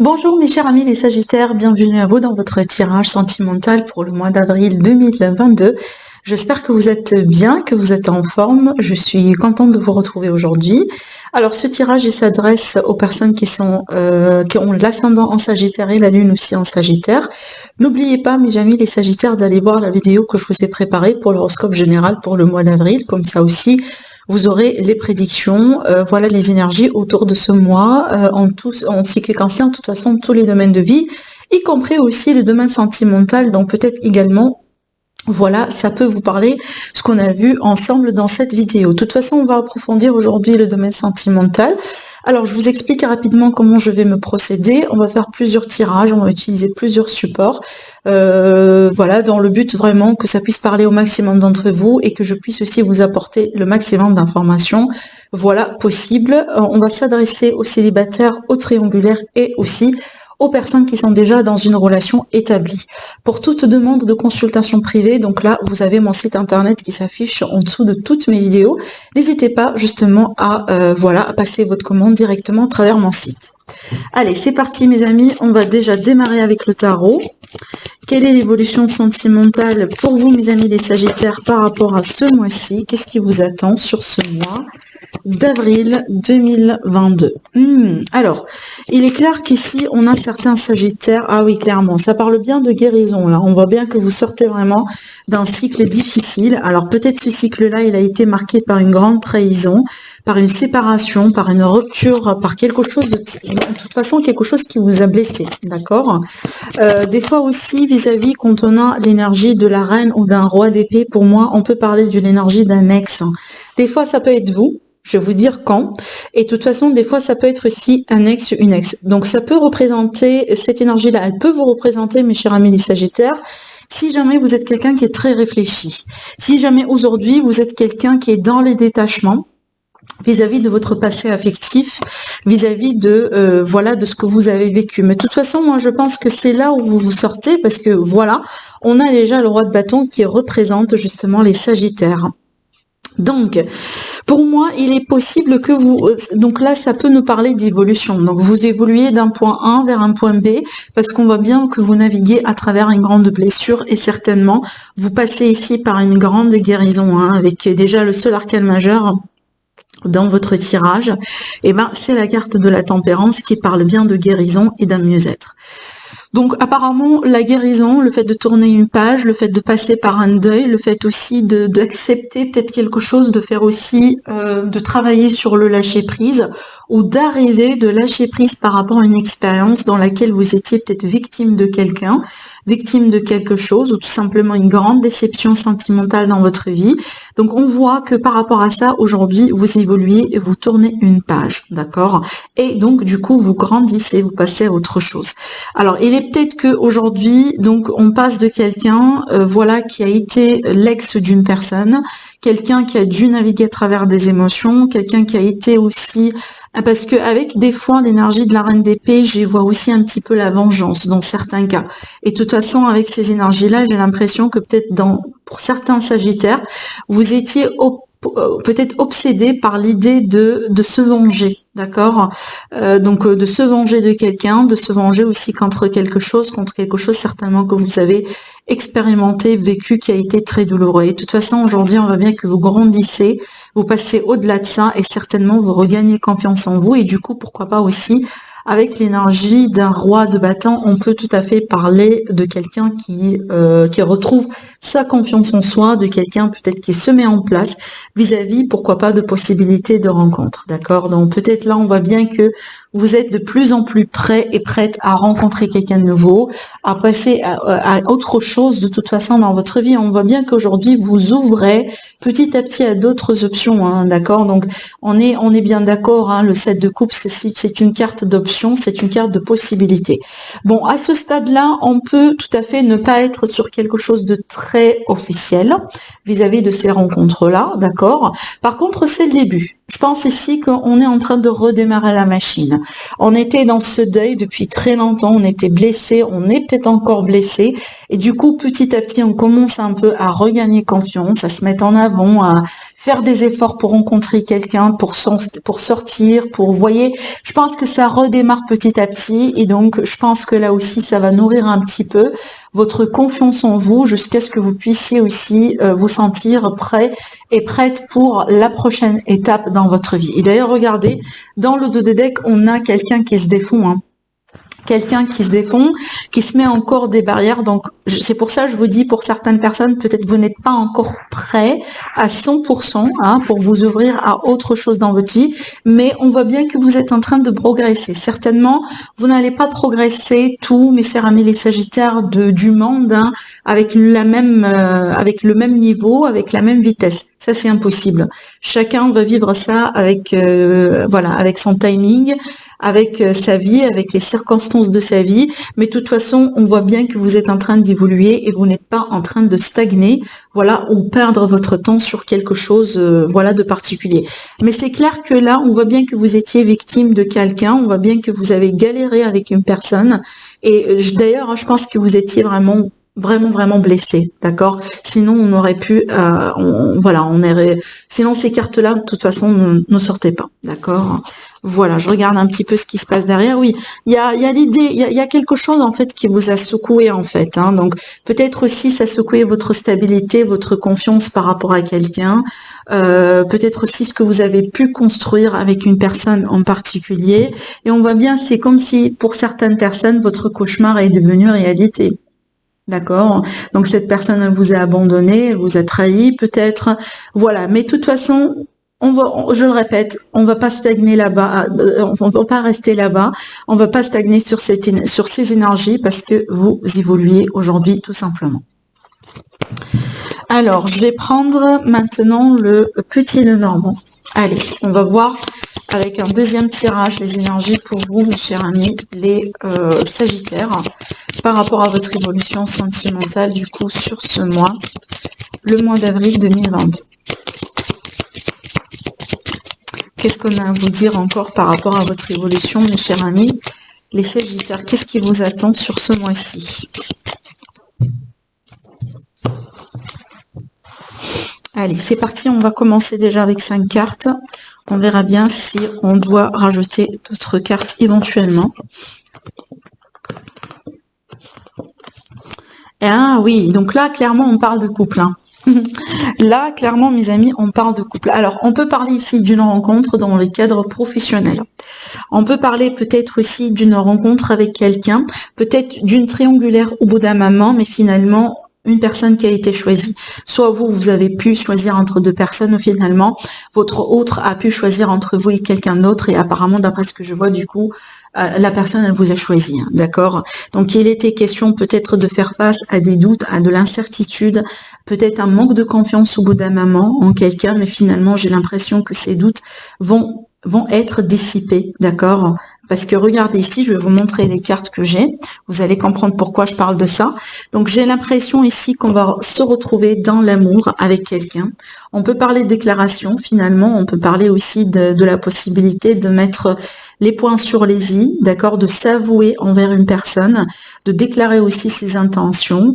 Bonjour mes chers amis les Sagittaires, bienvenue à vous dans votre tirage sentimental pour le mois d'avril 2022. J'espère que vous êtes bien, que vous êtes en forme. Je suis contente de vous retrouver aujourd'hui. Alors ce tirage il s'adresse aux personnes qui ont l'ascendant en Sagittaire et la lune aussi en Sagittaire. N'oubliez pas mes amis les Sagittaires d'aller voir la vidéo que je vous ai préparée pour l'horoscope général pour le mois d'avril, comme ça aussi vous aurez les prédictions, voilà les énergies autour de ce mois, en cycle cancer, de toute façon, tous les domaines de vie, y compris aussi le domaine sentimental, donc peut-être également, voilà, ça peut vous parler, ce qu'on a vu ensemble dans cette vidéo. De toute façon, on va approfondir aujourd'hui le domaine sentimental. Alors, je vous explique rapidement comment je vais me procéder. On va faire plusieurs tirages, on va utiliser plusieurs supports. Voilà, dans le but vraiment que ça puisse parler au maximum d'entre vous et que je puisse aussi vous apporter le maximum d'informations, voilà, possible. On va s'adresser aux célibataires, aux triangulaires et aussi aux personnes qui sont déjà dans une relation établie. Pour toute demande de consultation privée, donc là, vous avez mon site internet qui s'affiche en dessous de toutes mes vidéos. N'hésitez pas justement à passer votre commande directement à travers mon site. Allez, c'est parti mes amis, on va déjà démarrer avec le tarot. Quelle est l'évolution sentimentale pour vous mes amis les Sagittaires par rapport à ce mois-ci? Qu'est-ce qui vous attend sur ce mois d'avril 2022? Alors, il est clair qu'ici, on a certains Sagittaires. Ah oui, clairement, ça parle bien de guérison, là. On voit bien que vous sortez vraiment d'un cycle difficile. Alors, peut-être ce cycle-là, il a été marqué par une grande trahison, par une séparation, par une rupture, par quelque chose de toute façon, quelque chose qui vous a blessé, d'accord? Des fois aussi, vis-à-vis, quand on a l'énergie de la reine ou d'un roi d'épée, pour moi, on peut parler d'une énergie d'un ex. Des fois, ça peut être vous. Je vais vous dire quand. Et de toute façon, des fois, ça peut être aussi un ex, une ex. Donc, ça peut représenter, cette énergie-là, elle peut vous représenter, mes chers amis les Sagittaires, si jamais vous êtes quelqu'un qui est très réfléchi. Si jamais aujourd'hui, vous êtes quelqu'un qui est dans les détachements, vis-à-vis de votre passé affectif, vis-à-vis de de ce que vous avez vécu. Mais de toute façon, moi, je pense que c'est là où vous vous sortez, parce que voilà, on a déjà le roi de bâton qui représente justement les Sagittaires. Donc, pour moi, il est possible que vous... Donc là, ça peut nous parler d'évolution. Donc, vous évoluez d'un point A vers un point B, parce qu'on voit bien que vous naviguez à travers une grande blessure, et certainement, vous passez ici par une grande guérison, avec déjà le seul arcane majeur dans votre tirage. Et c'est la carte de la tempérance qui parle bien de guérison et d'un mieux-être. Donc apparemment, la guérison, le fait de tourner une page, le fait de passer par un deuil, le fait aussi d'accepter peut-être quelque chose, de faire aussi, de travailler sur le lâcher-prise, ou d'arriver de lâcher prise par rapport à une expérience dans laquelle vous étiez peut-être victime de quelqu'un, victime de quelque chose, ou tout simplement une grande déception sentimentale dans votre vie. Donc on voit que par rapport à ça, aujourd'hui, vous évoluez et vous tournez une page, d'accord? Et donc du coup, vous grandissez, vous passez à autre chose. Alors il est peut-être que aujourd'hui, donc on passe de quelqu'un, qui a été l'ex d'une personne, quelqu'un qui a dû naviguer à travers des émotions, quelqu'un qui a été aussi... Parce que avec des fois l'énergie de la reine d'épée, j'y vois aussi un petit peu la vengeance dans certains cas. Et de toute façon, avec ces énergies-là, j'ai l'impression que peut-être pour certains Sagittaires, vous étiez peut-être obsédé par l'idée de se venger, d'accord? Donc de se venger de quelqu'un, de se venger aussi contre quelque chose certainement que vous avez expérimenté, vécu, qui a été très douloureux. Et de toute façon, aujourd'hui, on voit bien que vous grandissez, vous passez au-delà de ça et certainement vous regagnez confiance en vous. Et du coup, pourquoi pas aussi, avec l'énergie d'un roi de bâton, on peut tout à fait parler de quelqu'un qui retrouve sa confiance en soi, de quelqu'un peut-être qui se met en place vis-à-vis, pourquoi pas, de possibilités de rencontre, d'accord? Donc peut-être là, on voit bien que vous êtes de plus en plus prêt et prête à rencontrer quelqu'un de nouveau, à passer à autre chose de toute façon dans votre vie. On voit bien qu'aujourd'hui, vous ouvrez petit à petit à d'autres options, d'accord? Donc on est bien d'accord, le 7 de coupe, c'est une carte d'option, c'est une carte de possibilité. Bon, à ce stade-là, on peut tout à fait ne pas être sur quelque chose de très officiel vis-à-vis de ces rencontres-là, d'accord? Par contre, c'est le début. Je pense ici qu'on est en train de redémarrer la machine. On était dans ce deuil depuis très longtemps, on était blessé, on est peut-être encore blessé, et du coup, petit à petit, on commence un peu à regagner confiance, à se mettre en avant, faire des efforts pour rencontrer quelqu'un, pour sortir, pour, vous voyez, je pense que ça redémarre petit à petit et donc je pense que là aussi ça va nourrir un petit peu votre confiance en vous jusqu'à ce que vous puissiez aussi vous sentir prêt et prête pour la prochaine étape dans votre vie. Et d'ailleurs, regardez, dans le dos des decks, on a quelqu'un qui se défend, hein. Quelqu'un qui se défend, qui se met encore des barrières. Donc, c'est pour ça que je vous dis, pour certaines personnes, peut-être vous n'êtes pas encore prêt à 100% hein, pour vous ouvrir à autre chose dans votre vie, mais on voit bien que vous êtes en train de progresser. Certainement, vous n'allez pas progresser tous, mes chers amis les Sagittaires, du monde hein, avec le même niveau, avec la même vitesse. Ça, c'est impossible. Chacun va vivre ça avec, avec son timing, avec sa vie, avec les circonstances de sa vie, mais de toute façon, on voit bien que vous êtes en train d'évoluer et vous n'êtes pas en train de stagner, voilà, ou perdre votre temps sur quelque chose, de particulier. Mais c'est clair que là, on voit bien que vous étiez victime de quelqu'un, on voit bien que vous avez galéré avec une personne, et d'ailleurs, je pense que vous étiez vraiment blessé, d'accord. Sinon on aurait pu sinon ces cartes là de toute façon ne sortaient pas, d'accord. Voilà, je regarde un petit peu ce qui se passe derrière. Oui, il y a l'idée, il y a quelque chose en fait qui vous a secoué en fait hein. Donc peut-être aussi ça a secoué votre stabilité, votre confiance par rapport à quelqu'un, peut-être aussi ce que vous avez pu construire avec une personne en particulier, et on voit bien, c'est comme si pour certaines personnes votre cauchemar est devenu réalité. D'accord. Donc cette personne elle vous a abandonné, elle vous a trahi, peut-être. Voilà. Mais de toute façon, je le répète, on va pas stagner là-bas, on va pas rester là-bas, on va pas stagner sur ces énergies parce que vous évoluez aujourd'hui tout simplement. Alors, je vais prendre maintenant le petit Lenormand. Allez, on va voir avec un deuxième tirage les énergies pour vous, mes chers amis, les Sagittaires, par rapport à votre évolution sentimentale, du coup, sur ce mois, le mois d'avril 2022. Qu'est-ce qu'on a à vous dire encore par rapport à votre évolution, mes chers amis, les Sagittaires? Qu'est-ce qui vous attend sur ce mois-ci? Allez, c'est parti, on va commencer déjà avec 5 cartes. On verra bien si on doit rajouter d'autres cartes éventuellement. Ah oui, donc là, clairement, on parle de couple. Hein. Là, clairement, mes amis, on parle de couple. Alors, on peut parler ici d'une rencontre dans les cadres professionnels. On peut parler peut-être aussi d'une rencontre avec quelqu'un, peut-être d'une triangulaire au bout d'un moment, mais finalement, une personne qui a été choisie. Soit vous avez pu choisir entre deux personnes, ou finalement, votre autre a pu choisir entre vous et quelqu'un d'autre, et apparemment, d'après ce que je vois, du coup, la personne, elle vous a choisi, hein, d'accord? Donc, il était question peut-être de faire face à des doutes, à de l'incertitude, peut-être un manque de confiance au bout d'un moment en quelqu'un, mais finalement, j'ai l'impression que ces doutes vont être dissipés, d'accord? Parce que regardez ici, je vais vous montrer les cartes que j'ai. Vous allez comprendre pourquoi je parle de ça. Donc, j'ai l'impression ici qu'on va se retrouver dans l'amour avec quelqu'un. On peut parler de déclaration, finalement. On peut parler aussi de la possibilité de mettre les points sur les i, d'accord, de s'avouer envers une personne, de déclarer aussi ses intentions.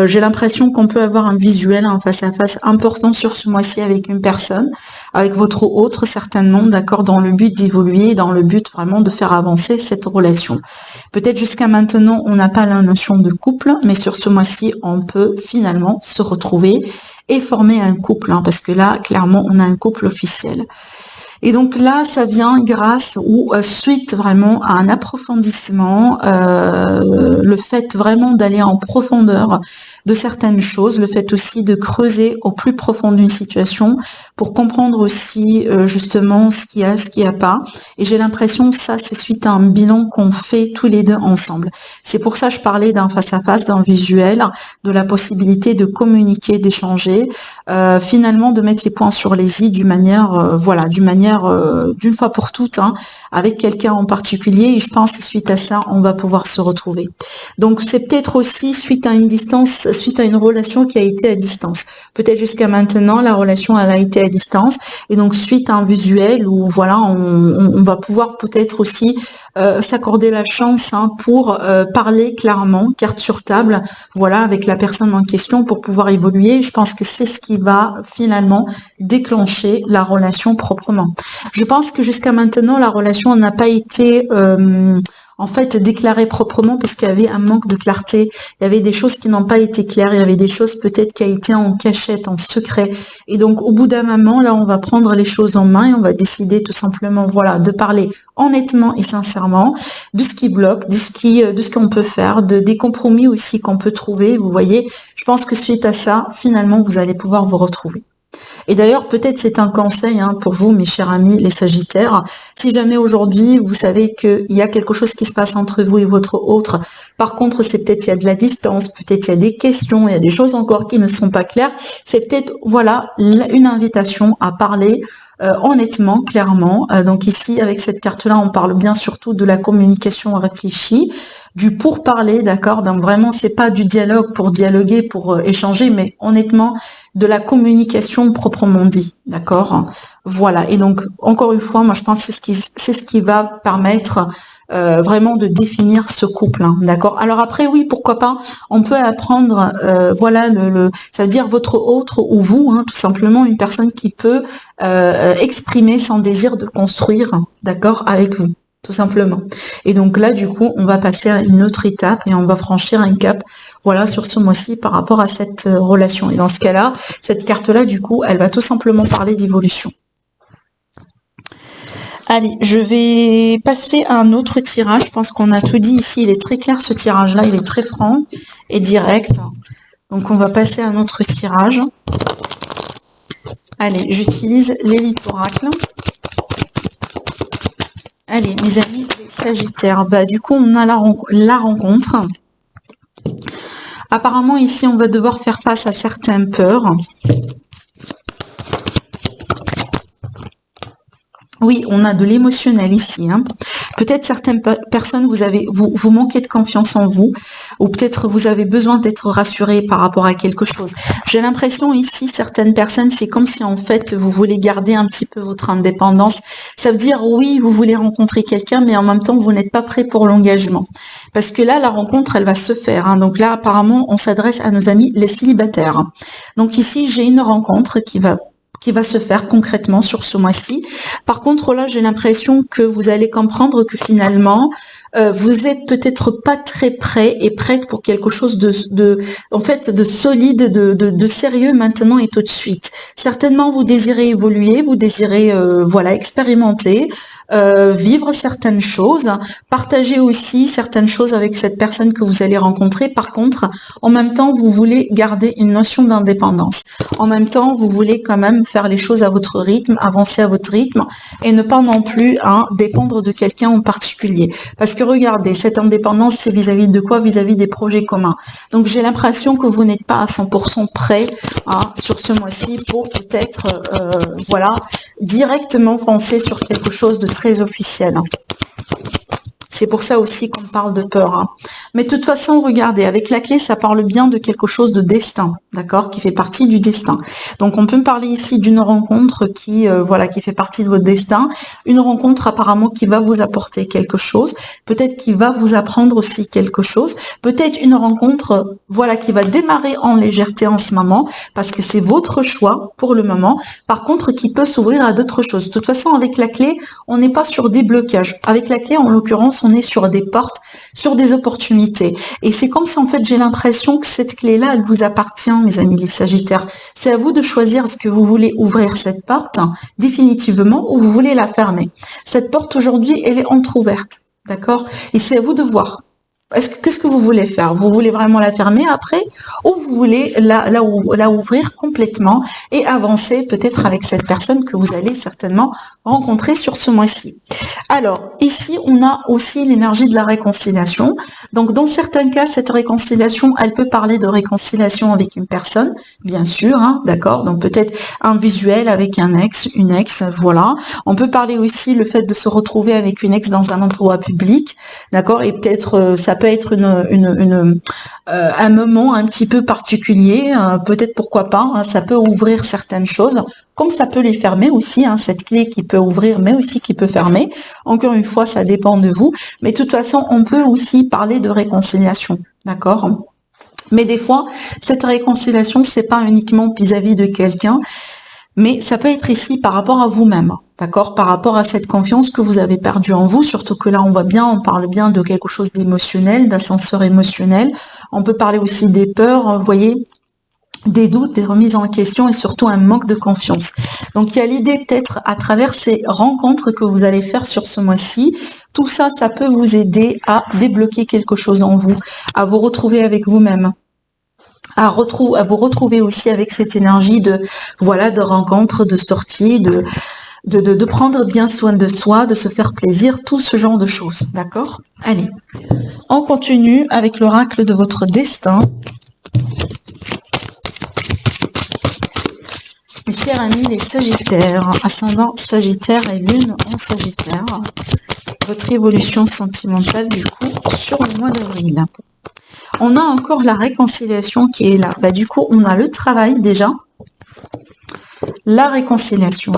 J'ai l'impression qu'on peut avoir un visuel, un face-à-face important sur ce mois-ci avec une personne, avec votre autre certainement, d'accord, dans le but d'évoluer, dans le but vraiment de faire avancer cette relation. Peut-être jusqu'à maintenant, on n'a pas la notion de couple, mais sur ce mois-ci, on peut finalement se retrouver et former un couple, hein, parce que là, clairement, on a un couple officiel. Et donc là, ça vient grâce ou suite vraiment à un approfondissement, le fait vraiment d'aller en profondeur de certaines choses, le fait aussi de creuser au plus profond d'une situation pour comprendre aussi justement ce qu'il y a, ce qu'il n'y a pas. Et j'ai l'impression que ça, c'est suite à un bilan qu'on fait tous les deux ensemble. C'est pour ça que je parlais d'un face-à-face, d'un visuel, de la possibilité de communiquer, d'échanger, finalement de mettre les points sur les i d'une manière, d'une manière manière, d'une fois pour toutes, hein, avec quelqu'un en particulier. Et je pense suite à ça, on va pouvoir se retrouver. Donc c'est peut-être aussi suite à une distance, suite à une relation qui a été à distance. Peut-être jusqu'à maintenant, la relation elle a été à distance. Et donc suite à un visuel où voilà, on va pouvoir peut-être aussi s'accorder la chance, hein, pour parler clairement, carte sur table, voilà, avec la personne en question pour pouvoir évoluer. Je pense que c'est ce qui va finalement déclencher la relation proprement. Je pense que jusqu'à maintenant, la relation n'a pas été en fait déclarée proprement parce qu'il y avait un manque de clarté. Il y avait des choses qui n'ont pas été claires, il y avait des choses peut-être qui a été en cachette, en secret. Et donc au bout d'un moment, là, on va prendre les choses en main et on va décider tout simplement, voilà, de parler honnêtement et sincèrement de ce qui bloque, de ce qu'on peut faire, des compromis aussi qu'on peut trouver. Vous voyez, je pense que suite à ça, finalement, vous allez pouvoir vous retrouver. Et d'ailleurs, peut-être c'est un conseil, hein, pour vous, mes chers amis, les Sagittaires. Si jamais aujourd'hui, vous savez qu'il y a quelque chose qui se passe entre vous et votre autre, par contre, c'est peut-être il y a de la distance, peut-être il y a des questions, il y a des choses encore qui ne sont pas claires, c'est peut-être, voilà, une invitation à parler honnêtement, clairement. Donc ici, avec cette carte-là, on parle bien surtout de la communication réfléchie, du pourparler, d'accord. Donc vraiment, c'est pas du dialogue pour dialoguer, pour échanger, mais honnêtement, de la communication proprement dit, d'accord. Voilà. Et donc, encore une fois, moi, je pense que c'est ce qui va permettre vraiment de définir ce couple, hein, d'accord. Alors après, oui, pourquoi pas, on peut apprendre, voilà, ça veut dire votre autre ou vous, hein, tout simplement, une personne qui peut exprimer son désir de construire, d'accord, avec vous, tout simplement. Et donc là, du coup, on va passer à une autre étape et on va franchir un cap, voilà, sur ce mois-ci par rapport à cette relation. Et dans ce cas-là, cette carte-là, du coup, elle va tout simplement parler d'évolution. Allez, je vais passer à un autre tirage. Je pense qu'on a tout dit ici. Il est très clair, ce tirage-là. Il est très franc et direct. Donc, on va passer à un autre tirage. Allez, j'utilise l'élite oracle. Allez, mes amis les Sagittaires. Bah, du coup, on a la rencontre. Apparemment, ici, on va devoir faire face à certaines peurs. Oui, on a de l'émotionnel ici, hein. Peut-être certaines personnes, vous manquez de confiance en vous, ou peut-être vous avez besoin d'être rassuré par rapport à quelque chose. J'ai l'impression ici, certaines personnes, c'est comme si en fait, vous voulez garder un petit peu votre indépendance. Ça veut dire, oui, vous voulez rencontrer quelqu'un, mais en même temps, vous n'êtes pas prêt pour l'engagement. Parce que là, la rencontre, elle va se faire, hein. Donc là, apparemment, on s'adresse à nos amis les célibataires. Donc ici, j'ai une rencontre qui va se faire concrètement sur ce mois-ci. Par contre, là, j'ai l'impression que vous allez comprendre que finalement, vous êtes peut-être pas très prêt et prête pour quelque chose en fait, de solide, de sérieux maintenant et tout de suite. Certainement, vous désirez évoluer, vous désirez, voilà, expérimenter, vivre certaines choses, partager aussi certaines choses avec cette personne que vous allez rencontrer. Par contre, en même temps, vous voulez garder une notion d'indépendance. En même temps, vous voulez quand même faire les choses à votre rythme, avancer à votre rythme et ne pas non plus, hein, dépendre de quelqu'un en particulier. Parce que regardez, cette indépendance, c'est vis-à-vis de quoi? Vis-à-vis des projets communs. Donc j'ai l'impression que vous n'êtes pas à 100% prêt, hein, sur ce mois-ci pour peut-être, voilà, directement foncer sur quelque chose de très officiel. C'est pour ça aussi qu'on parle de peur, hein. Mais de toute façon, regardez, avec la clé, ça parle bien de quelque chose de destin, d'accord, qui fait partie du destin. Donc, on peut me parler ici d'une rencontre qui, voilà, qui fait partie de votre destin. Une rencontre apparemment qui va vous apporter quelque chose. Peut-être qui va vous apprendre aussi quelque chose. Peut-être une rencontre, voilà, qui va démarrer en légèreté en ce moment, parce que c'est votre choix pour le moment. Par contre, qui peut s'ouvrir à d'autres choses. De toute façon, avec la clé, on n'est pas sur des blocages. Avec la clé, en l'occurrence, on est sur des portes, sur des opportunités. Et c'est comme si, en fait, j'ai l'impression que cette clé-là, elle vous appartient, mes amis les Sagittaires. C'est à vous de choisir est-ce que vous voulez ouvrir cette porte définitivement ou vous voulez la fermer. Cette porte, aujourd'hui, elle est entrouverte, d'accord? Et c'est à vous de voir. Qu'est-ce que vous voulez faire? Vous voulez vraiment la fermer après ou vous voulez la ouvrir complètement et avancer peut-être avec cette personne que vous allez certainement rencontrer sur ce mois-ci? Alors, ici, on a aussi l'énergie de la réconciliation. Donc, dans certains cas, cette réconciliation, elle peut parler de réconciliation avec une personne, bien sûr, hein, d'accord? Donc, peut-être un visuel avec un ex, une ex, voilà. On peut parler aussi le fait de se retrouver avec une ex dans un endroit public, d'accord? Et peut-être, ça peut être un moment un petit peu particulier, peut-être pourquoi pas, hein, ça peut ouvrir certaines choses, comme ça peut les fermer aussi, hein, cette clé qui peut ouvrir, mais aussi qui peut fermer. Encore une fois, ça dépend de vous. Mais de toute façon, on peut aussi parler de réconciliation, d'accord? Mais des fois, cette réconciliation, c'est pas uniquement vis-à-vis de quelqu'un, mais ça peut être ici par rapport à vous-même, d'accord? Par rapport à cette confiance que vous avez perdue en vous, surtout que là, on parle bien de quelque chose d'émotionnel, d'ascenseur émotionnel. On peut parler aussi des peurs, vous voyez, des doutes, des remises en question et surtout un manque de confiance. Donc, il y a l'idée peut-être à travers ces rencontres que vous allez faire sur ce mois-ci. Tout ça, ça peut vous aider à débloquer quelque chose en vous, à vous retrouver avec vous-même. À vous retrouver aussi avec cette énergie de rencontre, de sortie, de prendre bien soin de soi, de se faire plaisir, tout ce genre de choses, d'accord? Allez, on continue avec l'oracle de votre destin. Mes chers amis les Sagittaires, ascendant Sagittaire et lune en Sagittaire, votre évolution sentimentale du coup sur le mois d'avril. On a encore la réconciliation qui est là. Du coup, on a le travail déjà, la réconciliation,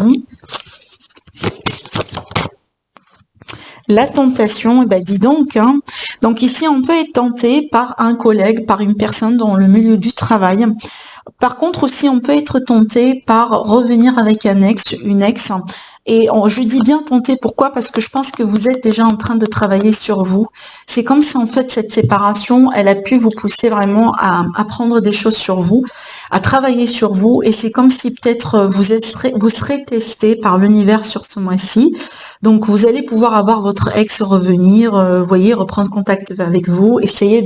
la tentation, et dis donc, hein. Donc ici, on peut être tenté par un collègue, par une personne dans le milieu du travail. Par contre aussi, on peut être tenté par revenir avec un ex, une ex. Et je dis bien tenté, pourquoi? Parce que je pense que vous êtes déjà en train de travailler sur vous. C'est comme si en fait cette séparation, elle a pu vous pousser vraiment à apprendre des choses sur vous, à travailler sur vous. Et c'est comme si peut-être vous serez testé par l'univers sur ce mois-ci. Donc vous allez pouvoir avoir votre ex revenir, voyez, reprendre contact avec vous, essayer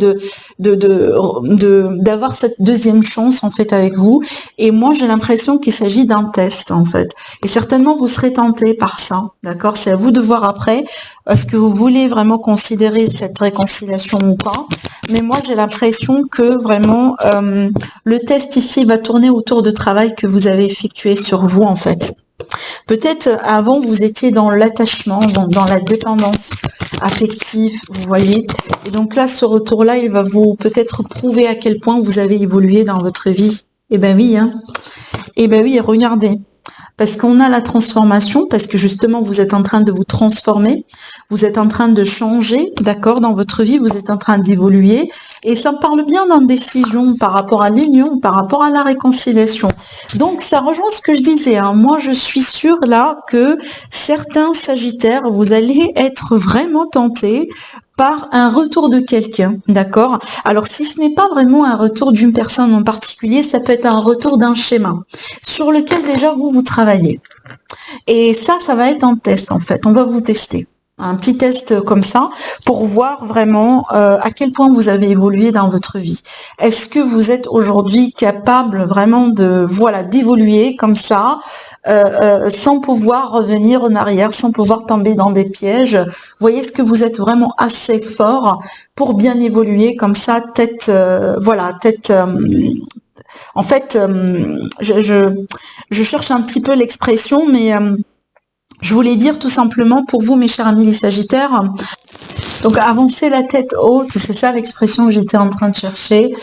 d'avoir cette deuxième chance en fait avec vous. Et moi j'ai l'impression qu'il s'agit d'un test en fait. Et certainement vous serez tenté par ça, d'accord? C'est à vous de voir après, est-ce que vous voulez vraiment considérer cette réconciliation ou pas? Mais moi j'ai l'impression que vraiment le test ici va tourner autour du travail que vous avez effectué sur vous en fait. Peut-être avant vous étiez dans l'attachement, dans la dépendance affective, vous voyez. Et donc là, ce retour-là, il va vous peut-être prouver à quel point vous avez évolué dans votre vie. Eh ben oui, hein. Eh ben oui, regardez. Parce qu'on a la transformation, parce que justement vous êtes en train de vous transformer, vous êtes en train de changer, d'accord, dans votre vie, vous êtes en train d'évoluer, et ça parle bien d'indécision par rapport à l'union, par rapport à la réconciliation. Donc ça rejoint ce que je disais, hein. Moi je suis sûre là que certains Sagittaires, vous allez être vraiment tentés par un retour de quelqu'un, d'accord? Alors si ce n'est pas vraiment un retour d'une personne en particulier, ça peut être un retour d'un schéma sur lequel déjà vous travaillez. Et ça va être un test en fait, on va vous tester. Un petit test comme ça pour voir vraiment à quel point vous avez évolué dans votre vie. Est-ce que vous êtes aujourd'hui capable vraiment d'évoluer comme ça sans pouvoir revenir en arrière, sans pouvoir tomber dans des pièges? Voyez, est-ce que vous êtes vraiment assez fort pour bien évoluer comme ça, en fait, je cherche un petit peu l'expression, mais je voulais dire tout simplement pour vous, mes chers amis les Sagittaires, donc avancer la tête haute, c'est ça l'expression que j'étais en train de chercher,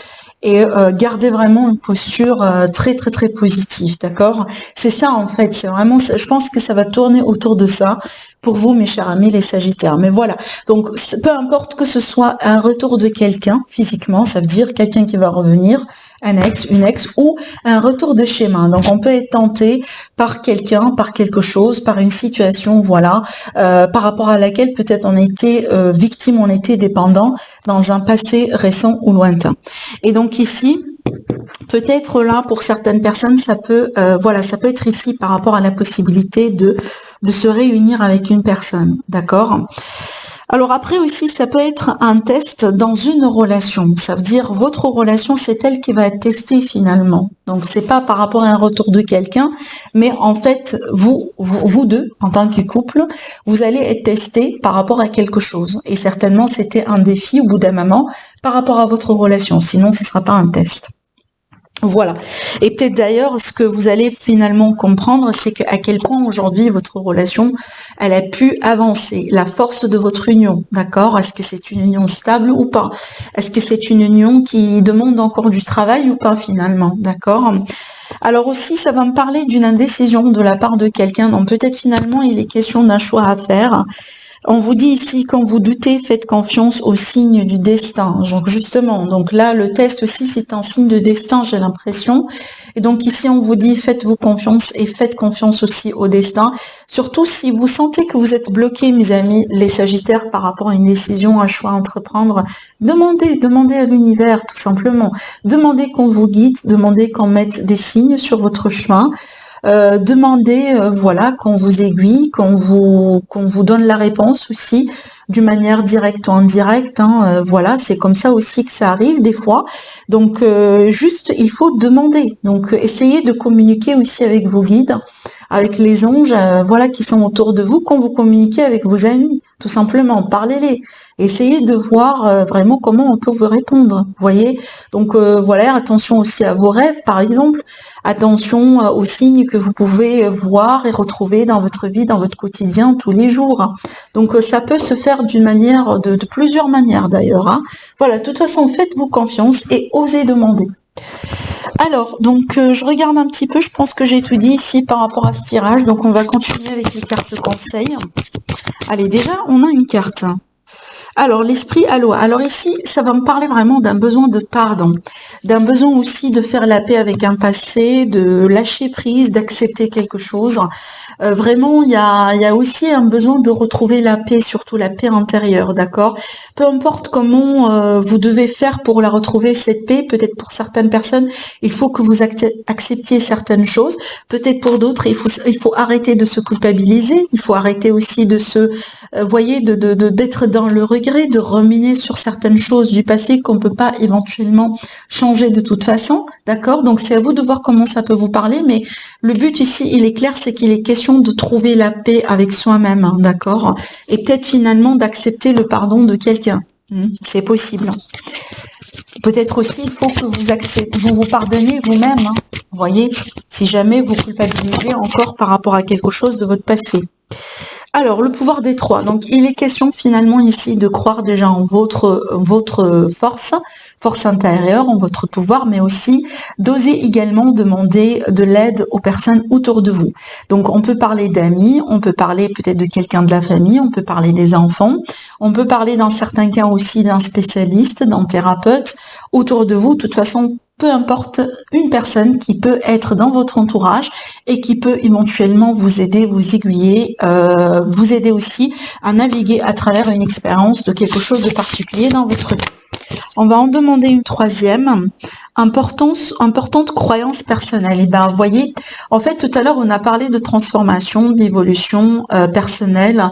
et garder vraiment une posture très très très positive, d'accord? C'est ça en fait, c'est vraiment, je pense que ça va tourner autour de ça pour vous, mes chers amis les Sagittaires. Mais voilà, donc peu importe que ce soit un retour de quelqu'un physiquement, ça veut dire quelqu'un qui va revenir, un ex, une ex, ou un retour de schéma. Donc on peut être tenté par quelqu'un, par quelque chose, par une situation, par rapport à laquelle peut-être on était victime, on était dépendant dans un passé récent ou lointain. Et donc ici, peut-être là pour certaines personnes, ça peut être ici par rapport à la possibilité de se réunir avec une personne, d'accord? Alors après aussi, ça peut être un test dans une relation. Ça veut dire votre relation, c'est elle qui va être testée finalement. Donc c'est pas par rapport à un retour de quelqu'un, mais en fait vous deux en tant que couple, vous allez être testés par rapport à quelque chose. Et certainement c'était un défi au bout d'un moment par rapport à votre relation. Sinon ce sera pas un test. Voilà. Et peut-être d'ailleurs, ce que vous allez finalement comprendre, c'est à quel point aujourd'hui votre relation, elle a pu avancer. La force de votre union, d'accord? Est-ce que c'est une union stable ou pas? Est-ce que c'est une union qui demande encore du travail ou pas finalement, d'accord? Alors aussi, ça va me parler d'une indécision de la part de quelqu'un. Donc peut-être finalement, il est question d'un choix à faire. On vous dit ici, quand vous doutez, faites confiance au signe du destin. Donc justement, donc là, le test aussi, c'est un signe de destin, j'ai l'impression. Et donc ici, on vous dit, faites-vous confiance et faites confiance aussi au destin. Surtout si vous sentez que vous êtes bloqué, mes amis, les Sagittaires, par rapport à une décision, un choix à entreprendre, demandez à l'univers, tout simplement. Demandez qu'on vous guide, demandez qu'on mette des signes sur votre chemin. Demandez, voilà, qu'on vous aiguille, qu'on vous donne la réponse aussi, d'une manière directe ou indirecte. Hein, voilà, c'est comme ça aussi que ça arrive des fois. Donc, juste, il faut demander. Donc, essayez de communiquer aussi avec vos guides, avec les anges, voilà, qui sont autour de vous, quand vous communiquez avec vos amis, tout simplement, parlez-les. Essayez de voir vraiment comment on peut vous répondre, vous voyez. Donc voilà, attention aussi à vos rêves, par exemple. Attention aux signes que vous pouvez voir et retrouver dans votre vie, dans votre quotidien, tous les jours. Donc ça peut se faire d'une manière, de plusieurs manières d'ailleurs. Hein. Voilà, de toute façon, faites-vous confiance et osez demander. Alors, donc je regarde un petit peu, je pense que j'ai tout dit ici par rapport à ce tirage, donc on va continuer avec les cartes conseils. Allez, déjà, on a une carte. Alors, l'esprit aloi. Alors ici, ça va me parler vraiment d'un besoin de pardon, d'un besoin aussi de faire la paix avec un passé, de lâcher prise, d'accepter quelque chose. Vraiment, il y a aussi un besoin de retrouver la paix, surtout la paix intérieure, d'accord? Peu importe comment vous devez faire pour la retrouver, cette paix, peut-être pour certaines personnes, il faut que vous acceptiez certaines choses. Peut-être pour d'autres, il faut arrêter de se culpabiliser, il faut arrêter aussi de se, voyez, d'être dans le regret, de ruminer sur certaines choses du passé qu'on peut pas éventuellement changer de toute façon, d'accord? Donc c'est à vous de voir comment ça peut vous parler, mais le but ici, il est clair, c'est qu'il est question de trouver la paix avec soi-même, hein, d'accord? Et peut-être finalement d'accepter le pardon de quelqu'un. C'est possible. Peut-être aussi, il faut que vous pardonnez vous-même, hein, vous voyez, si jamais vous culpabilisez encore par rapport à quelque chose de votre passé. Alors, le pouvoir des trois. Donc, il est question finalement ici de croire déjà en votre force intérieure, en votre pouvoir, mais aussi d'oser également demander de l'aide aux personnes autour de vous. Donc, on peut parler d'amis, on peut parler peut-être de quelqu'un de la famille, on peut parler des enfants, on peut parler dans certains cas aussi d'un spécialiste, d'un thérapeute autour de vous. De toute façon, peu importe, une personne qui peut être dans votre entourage et qui peut éventuellement vous aider, vous aiguiller, vous aider aussi à naviguer à travers une expérience de quelque chose de particulier dans votre vie. On va en demander une troisième. Importante croyance personnelle. Et ben, vous voyez, en fait, tout à l'heure, on a parlé de transformation, d'évolution personnelle.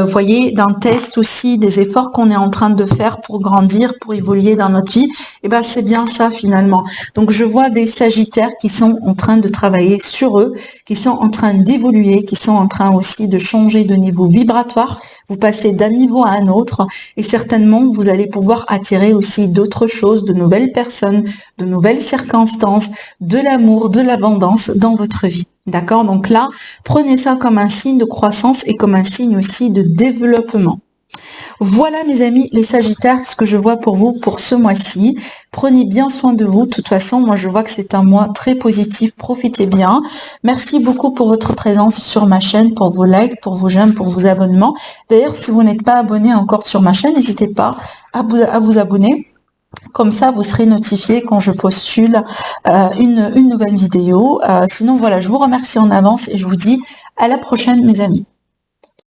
Voyez, d'un test aussi, des efforts qu'on est en train de faire pour grandir, pour évoluer dans notre vie. Et ben, c'est bien ça finalement. Donc, je vois des Sagittaires qui sont en train de travailler sur eux, qui sont en train d'évoluer, qui sont en train aussi de changer de niveau vibratoire. Vous passez d'un niveau à un autre et certainement vous allez pouvoir attirer aussi d'autres choses, de nouvelles personnes, de nouvelles circonstances, de l'amour, de l'abondance dans votre vie. D'accord? Donc là, prenez ça comme un signe de croissance et comme un signe aussi de développement. Voilà mes amis les Sagittaires, ce que je vois pour vous pour ce mois-ci. Prenez bien soin de vous. De toute façon, moi je vois que c'est un mois très positif. Profitez bien. Merci beaucoup pour votre présence sur ma chaîne, pour vos likes, pour vos j'aime, pour vos abonnements. D'ailleurs, si vous n'êtes pas abonné encore sur ma chaîne, n'hésitez pas à vous abonner. Comme ça, vous serez notifié quand je postule une nouvelle vidéo. Sinon, voilà, je vous remercie en avance et je vous dis à la prochaine mes amis.